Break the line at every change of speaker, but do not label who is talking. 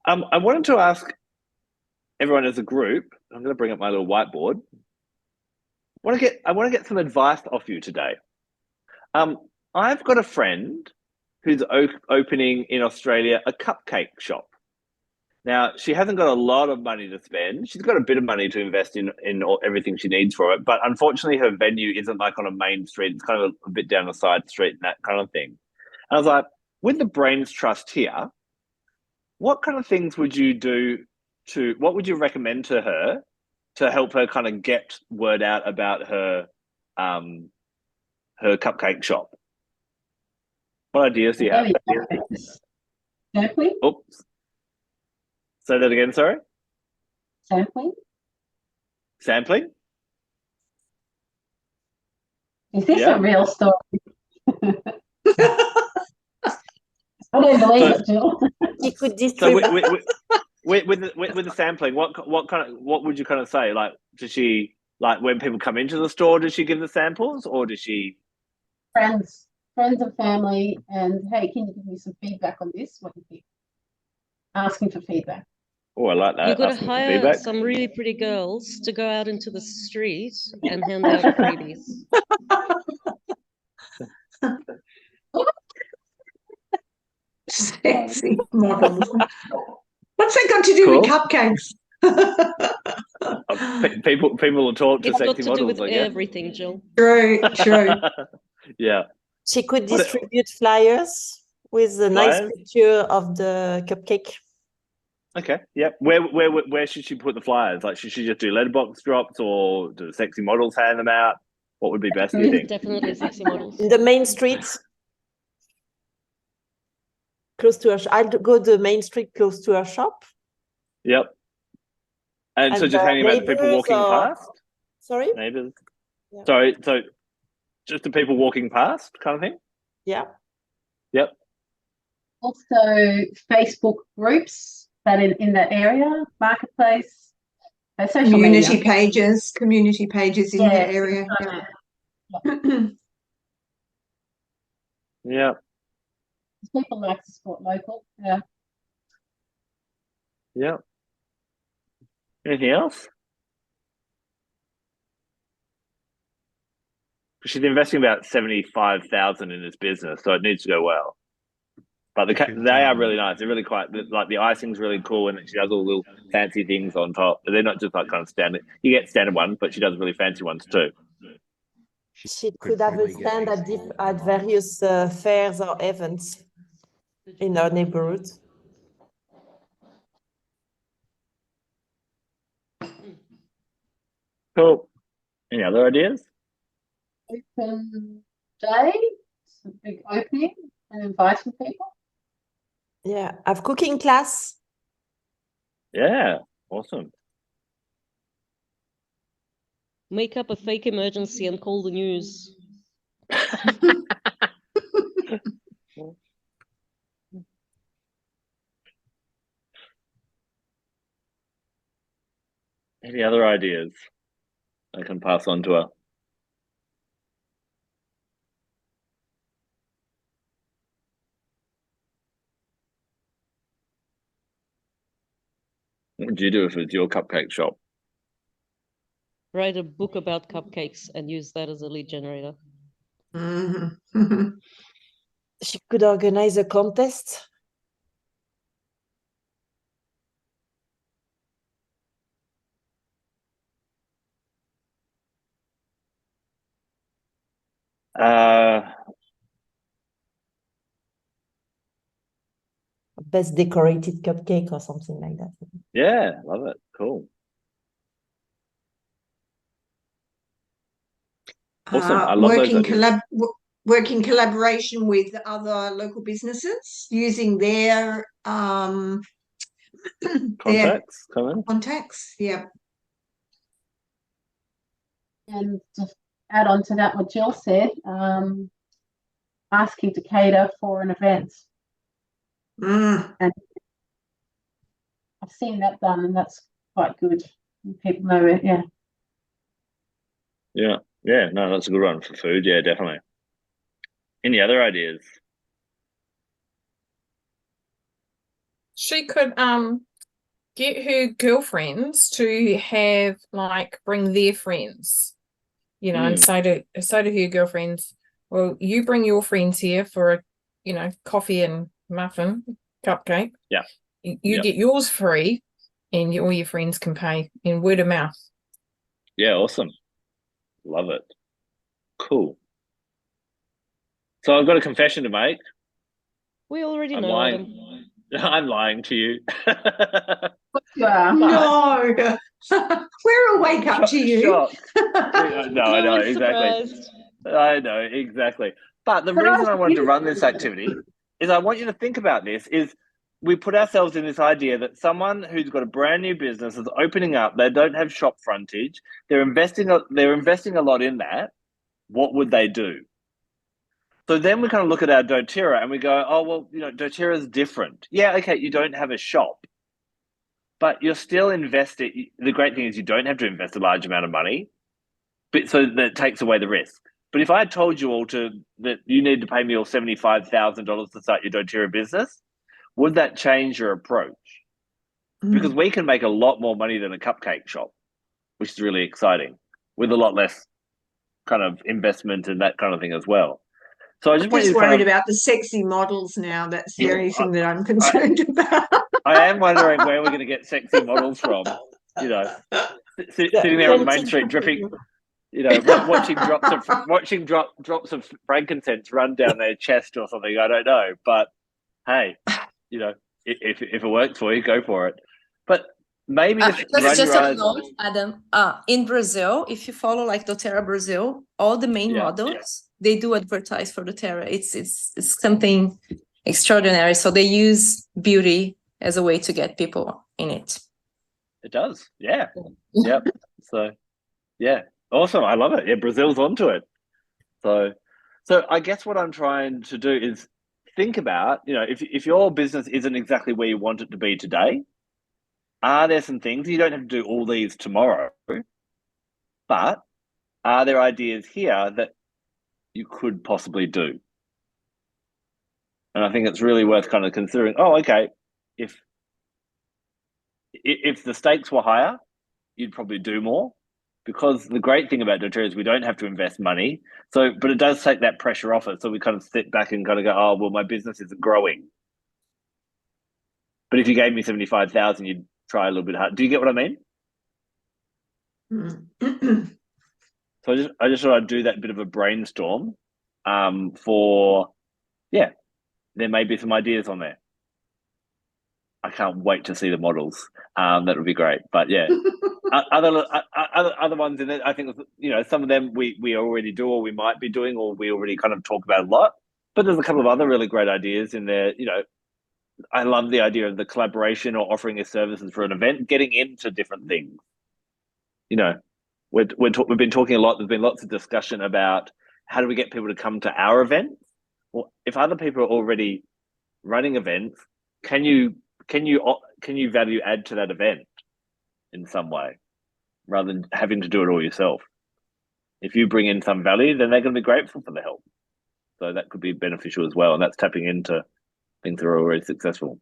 I wanted to ask everyone as a group. I'm going to bring up my little whiteboard. I want to get some advice off you today. Um, I've got a friend who's opening in Australia a cupcake shop. Now, she hasn't got a lot of money to spend. She's got a bit of money to invest in everything she needs for it, but unfortunately, her venue isn't like on a main street. It's kind of a bit down a side street and that kind of thing. And I was like, with the Brains Trust here, what kind of things would you do what would you recommend to her to help her kind of get word out about um her cupcake shop? What ideas do you have?
There we go. Sampling,
Oops. Say that again, sorry.
sampling.
Sampling?
Is this a
Yeah.
real story? I don't believe
So
it, Jill.
You could
so
distribute.
with the sampling, what would you kind of say? Like, does she like when people come into the store, does she give the samples or does she?
Friends, friends and family, and hey, can you give me some feedback on this? What do you think? Asking for feedback.
Oh, I like
You
that.
got to
Asking for
hire
feedback.
some really pretty girls to go out into the street and hand out freebies.
Sexy models. What's that got to do with cupcakes?
People will talk to
It's got
sexy
to do
models,
with
I guess.
everything, Jill.
True, true.
Yeah.
She could distribute flyers with a nice
Flyers?
picture of the cupcake.
Okay. Yep. Where should she put the flyers? Like, should she just do letterbox drops or do the sexy models hand them out? What would be best, do you think?
Definitely sexy models.
In the main streets, close to her. I'll go to the main street close to her shop.
Yep. And so
And
just handing them out to people
neighbors
walking
or
past?
sorry,
Neighbors?
Yeah.
Sorry, so just the people walking past kind of thing?
yeah.
Yep.
Also, Facebook groups that in that area, marketplace, social
Community
media.
pages in that area.
Yeah.
People like to support local. Yeah.
Yeah. Anything else? She's investing about 75,000 in this business, so it needs to go well. But they are really nice. They're really quite like the icing's really cool, and she does all little fancy things on top. But they're not just like kind of standard. You get standard ones, but she does really fancy ones too.
She could have a stand at various fairs or events in our neighborhood.
Cool. Any other ideas?
Open day, it's a big opening, and inviting people.
Yeah, have cooking class.
Yeah. Awesome.
Make up a fake emergency and call the news.
Any other ideas I can pass on to her? What would you do if it was your cupcake shop?
Write a book about cupcakes and use that as a lead generator.
Mm-hmm.
She could organize a contest. Best decorated cupcake or something like that.
Yeah, love it. Cool. Awesome. I love those ideas.
Work in collaboration with other local businesses using their
Contacts, come in.
contacts. Yeah.
And to add on to that, what Jill said, asking to cater for an event.
Mm.
And I've seen that done, and that's quite good. People know it, yeah.
Yeah. Yeah, no, that's a good one for food. Yeah, definitely. Any other ideas?
she could get her girlfriends to have like bring their friends, and say to her girlfriends, well, you bring your friends here for a coffee and muffin cupcake.
Yeah.
You get yours free, and all your friends can pay in word of mouth.
Yeah, awesome. Love it. Cool. So I've got a confession to make.
We already
I'm
know, Adam.
lying. I'm lying to you.
Yeah.
No, we're all wake up to you.
Shocked. No, I know,
one's
exactly.
surprised.
I know, exactly. But the
But
reason
I
I wanted to
did
run this
it.
activity is I want you to think about this is we put ourselves in this idea that someone who's got a brand new business is opening up, they don't have shop frontage, they're investing a lot in that. What would they do? So then we kind of look at our doTERRA and we go, oh, well, doTERRA is different. Yeah, okay, you don't have a shop, but you're still investing. The great thing is you don't have to invest a large amount of money, but so that takes away the risk. But if I had told you all that you need to pay me all $75,000 to start your doTERRA business, would that change your approach? Because we can make a lot more money than a cupcake shop, which is really exciting, with a lot less kind of investment and that kind of thing as well. So I just want you
Just
to
worried about the sexy models now. That's the only thing that I'm concerned about.
I am wondering where we're going to get sexy models from. Sitting there on Main Street, dripping. Watching drops of frankincense run down their chest or something. I don't know, but hey, if it works for you, go for it. But maybe
just a note, Adam. In Brazil, if you follow like doTERRA Brazil, all the main models they do advertise for doTERRA. It's something extraordinary. So they use beauty as a way to get people in it.
It does, yeah. Yep. So, yeah, awesome. I love it. Yeah, Brazil's onto it. So I guess what I'm trying to do is think about, if your business isn't exactly where you want it to be today, are there some things, you don't have to do all these tomorrow, but are there ideas here that you could possibly do? And I think it's really worth kind of considering, okay, if the stakes were higher, you'd probably do more. Because the great thing about doTERRA is we don't have to invest money. But it does take that pressure off it. So we kind of sit back and kind of go, oh, well, my business isn't growing. But if you gave me 75,000, you'd try a little bit hard. Do you get what I mean? So I just thought I'd do that bit of a brainstorm there may be some ideas on there. I can't wait to see the models. That would be great. But yeah, other ones in it, I think, some of them we already do or we might be doing or we already kind of talk about a lot. But there's a couple of other really great ideas in there. I love the idea of the collaboration or offering your services for an event, getting into different things. We've been talking a lot. There's been lots of discussion about how do we get people to come to our events. Well, if other people are already running events, can you value add to that event in some way rather than having to do it all yourself? If you bring in some value, then they're going to be grateful for the help. So that could be beneficial as well. And that's tapping into things that are already successful.